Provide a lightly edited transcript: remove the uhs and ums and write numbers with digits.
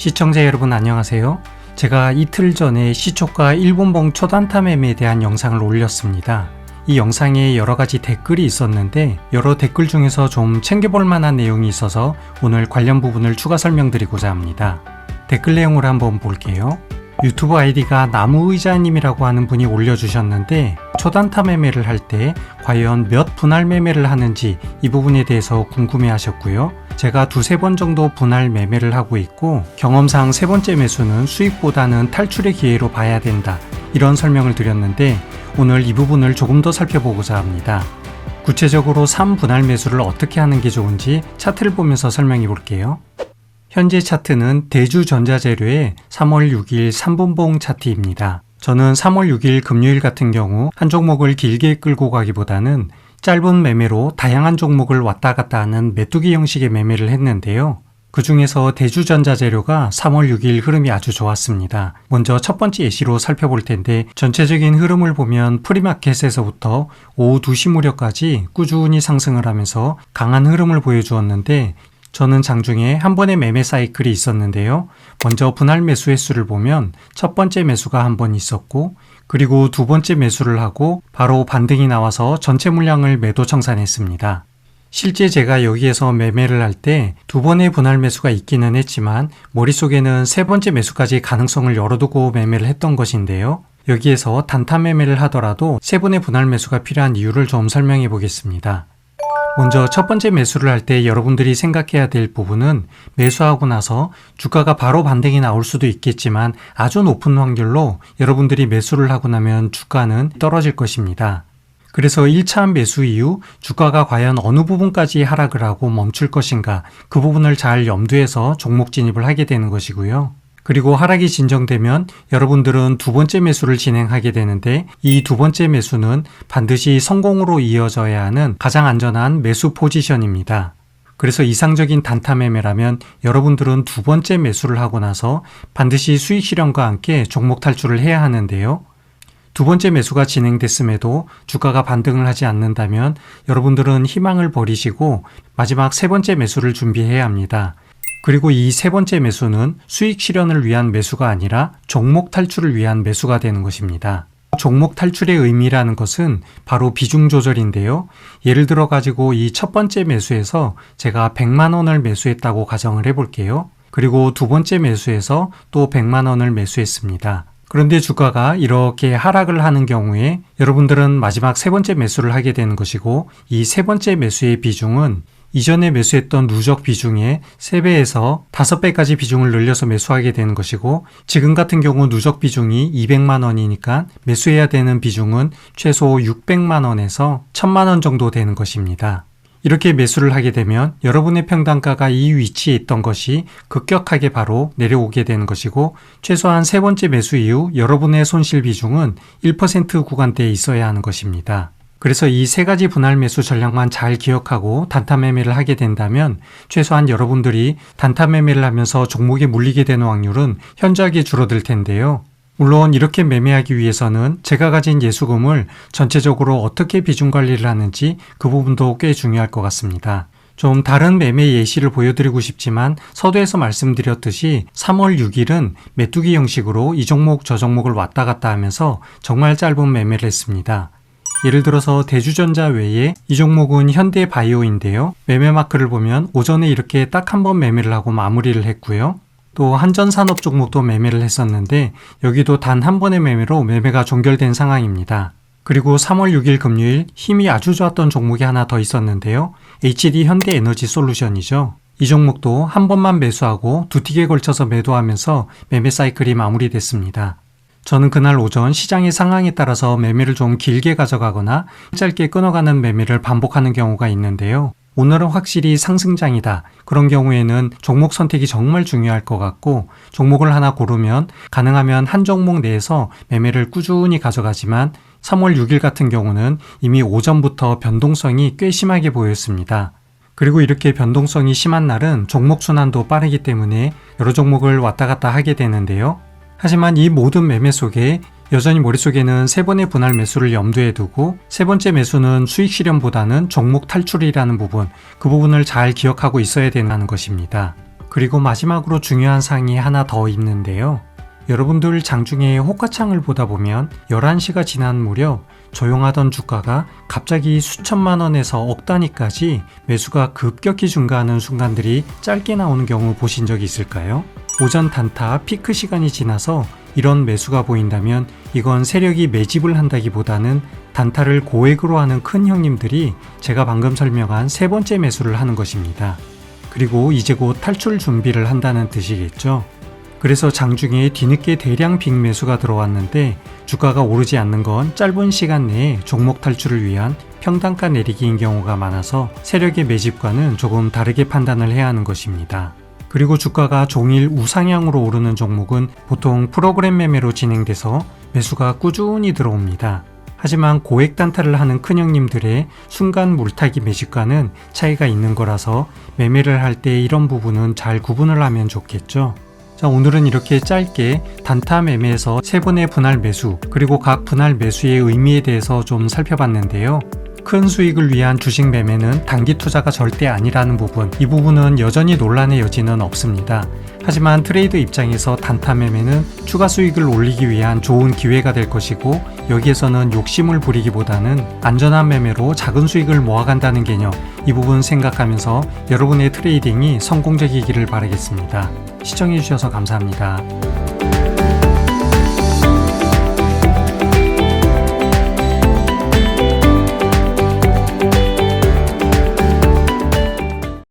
시청자 여러분 안녕하세요. 제가 이틀 전에 시초가 일본봉 초단타 매매에 대한 영상을 올렸습니다. 이 영상에 여러가지 댓글이 있었는데 여러 댓글 중에서 좀 챙겨볼 만한 내용이 있어서 오늘 관련 부분을 추가 설명드리고자 합니다. 댓글 내용을 한번 볼게요. 유튜브 아이디가 나무의자님이라고 하는 분이 올려주셨는데 초단타 매매를 할 때 과연 몇 분할 매매를 하는지 이 부분에 대해서 궁금해 하셨고요. 제가 두세 번 정도 분할 매매를 하고 있고 경험상 세 번째 매수는 수익보다는 탈출의 기회로 봐야 된다, 이런 설명을 드렸는데 오늘 이 부분을 조금 더 살펴보고자 합니다. 구체적으로 3분할 매수를 어떻게 하는 게 좋은지 차트를 보면서 설명해 볼게요. 현재 차트는 대주전자재료의 3월 6일 3분봉 차트입니다. 저는 3월 6일 금요일 같은 경우 한 종목을 길게 끌고 가기보다는 짧은 매매로 다양한 종목을 왔다 갔다 하는 메뚜기 형식의 매매를 했는데요. 그 중에서 대주전자재료가 3월 6일 흐름이 아주 좋았습니다. 먼저 첫 번째 예시로 살펴볼 텐데 전체적인 흐름을 보면 프리마켓에서부터 오후 2시 무렵까지 꾸준히 상승을 하면서 강한 흐름을 보여주었는데 저는 장중에 한 번의 매매 사이클이 있었는데요. 먼저 분할 매수 횟수를 보면 첫 번째 매수가 한 번 있었고 그리고 두 번째 매수를 하고 바로 반등이 나와서 전체 물량을 매도 청산했습니다. 실제 제가 여기에서 매매를 할 때 두 번의 분할 매수가 있기는 했지만 머릿속에는 세 번째 매수까지 가능성을 열어두고 매매를 했던 것인데요. 여기에서 단타 매매를 하더라도 세 번의 분할 매수가 필요한 이유를 좀 설명해 보겠습니다. 먼저 첫 번째 매수를 할 때 여러분들이 생각해야 될 부분은 매수하고 나서 주가가 바로 반등이 나올 수도 있겠지만 아주 높은 확률로 여러분들이 매수를 하고 나면 주가는 떨어질 것입니다. 그래서 1차 매수 이후 주가가 과연 어느 부분까지 하락을 하고 멈출 것인가, 그 부분을 잘 염두해서 종목 진입을 하게 되는 것이고요. 그리고 하락이 진정되면 여러분들은 두 번째 매수를 진행하게 되는데 이 두 번째 매수는 반드시 성공으로 이어져야 하는 가장 안전한 매수 포지션입니다. 그래서 이상적인 단타 매매라면 여러분들은 두 번째 매수를 하고 나서 반드시 수익 실현과 함께 종목 탈출을 해야 하는데요. 두 번째 매수가 진행됐음에도 주가가 반등을 하지 않는다면 여러분들은 희망을 버리시고 마지막 세 번째 매수를 준비해야 합니다. 그리고 이 세 번째 매수는 수익 실현을 위한 매수가 아니라 종목 탈출을 위한 매수가 되는 것입니다. 종목 탈출의 의미라는 것은 바로 비중 조절인데요. 예를 들어 가지고 이 첫 번째 매수에서 제가 100만 원을 매수했다고 가정을 해볼게요. 그리고 두 번째 매수에서 또 100만 원을 매수했습니다. 그런데 주가가 이렇게 하락을 하는 경우에 여러분들은 마지막 세 번째 매수를 하게 되는 것이고 이 세 번째 매수의 비중은 이전에 매수했던 누적 비중의 3배에서 5배까지 비중을 늘려서 매수하게 되는 것이고 지금 같은 경우 누적 비중이 200만 원이니까 매수해야 되는 비중은 최소 600만 원에서 1000만 원 정도 되는 것입니다. 이렇게 매수를 하게 되면 여러분의 평단가가 이 위치에 있던 것이 급격하게 바로 내려오게 되는 것이고 최소한 세 번째 매수 이후 여러분의 손실 비중은 1% 구간대에 있어야 하는 것입니다. 그래서 이 세 가지 분할 매수 전략만 잘 기억하고 단타 매매를 하게 된다면 최소한 여러분들이 단타 매매를 하면서 종목에 물리게 되는 확률은 현저하게 줄어들 텐데요. 물론 이렇게 매매하기 위해서는 제가 가진 예수금을 전체적으로 어떻게 비중 관리를 하는지 그 부분도 꽤 중요할 것 같습니다. 좀 다른 매매 예시를 보여드리고 싶지만 서두에서 말씀드렸듯이 3월 6일은 메뚜기 형식으로 이 종목 저 종목을 왔다 갔다 하면서 정말 짧은 매매를 했습니다. 예를 들어서 대주전자 외에 이 종목은 현대바이오인데요. 매매 마크를 보면 오전에 이렇게 딱 한 번 매매를 하고 마무리를 했고요. 또 한전산업 종목도 매매를 했었는데 여기도 단 한 번의 매매로 매매가 종결된 상황입니다. 그리고 3월 6일 금요일 힘이 아주 좋았던 종목이 하나 더 있었는데요. HD 현대에너지솔루션이죠. 이 종목도 한 번만 매수하고 두 틱에 걸쳐서 매도하면서 매매 사이클이 마무리됐습니다. 저는 그날 오전 시장의 상황에 따라서 매매를 좀 길게 가져가거나 짧게 끊어가는 매매를 반복하는 경우가 있는데요. 오늘은 확실히 상승장이다. 그런 경우에는 종목 선택이 정말 중요할 것 같고 종목을 하나 고르면 가능하면 한 종목 내에서 매매를 꾸준히 가져가지만 3월 6일 같은 경우는 이미 오전부터 변동성이 꽤 심하게 보였습니다. 그리고 이렇게 변동성이 심한 날은 종목 순환도 빠르기 때문에 여러 종목을 왔다 갔다 하게 되는데요. 하지만 이 모든 매매 속에 여전히 머릿속에는 세 번의 분할 매수를 염두에 두고 세 번째 매수는 수익 실현보다는 종목 탈출이라는 부분, 그 부분을 잘 기억하고 있어야 된다는 것입니다. 그리고 마지막으로 중요한 사항이 하나 더 있는데요. 여러분들 장중에 호가창을 보다 보면 11시가 지난 무렵 조용하던 주가가 갑자기 수천만 원에서 억 단위까지 매수가 급격히 증가하는 순간들이 짧게 나오는 경우 보신 적이 있을까요? 오전 단타 피크 시간이 지나서 이런 매수가 보인다면 이건 세력이 매집을 한다기보다는 단타를 고액으로 하는 큰 형님들이 제가 방금 설명한 세 번째 매수를 하는 것입니다. 그리고 이제 곧 탈출 준비를 한다는 뜻이겠죠. 그래서 장중에 뒤늦게 대량 빅매수가 들어왔는데 주가가 오르지 않는 건 짧은 시간 내에 종목 탈출을 위한 평단가 내리기인 경우가 많아서 세력의 매집과는 조금 다르게 판단을 해야 하는 것입니다. 그리고 주가가 종일 우상향으로 오르는 종목은 보통 프로그램 매매로 진행돼서 매수가 꾸준히 들어옵니다. 하지만 고액 단타를 하는 큰형님들의 순간 물타기 매집과는 차이가 있는 거라서 매매를 할 때 이런 부분은 잘 구분을 하면 좋겠죠. 자, 오늘은 이렇게 짧게 단타 매매에서 세 번의 분할 매수 그리고 각 분할 매수의 의미에 대해서 좀 살펴봤는데요. 큰 수익을 위한 주식 매매는 단기 투자가 절대 아니라는 부분, 이 부분은 여전히 논란의 여지는 없습니다. 하지만 트레이더 입장에서 단타 매매는 추가 수익을 올리기 위한 좋은 기회가 될 것이고 여기에서는 욕심을 부리기보다는 안전한 매매로 작은 수익을 모아간다는 개념, 이 부분 생각하면서 여러분의 트레이딩이 성공적이기를 바라겠습니다. 시청해주셔서 감사합니다.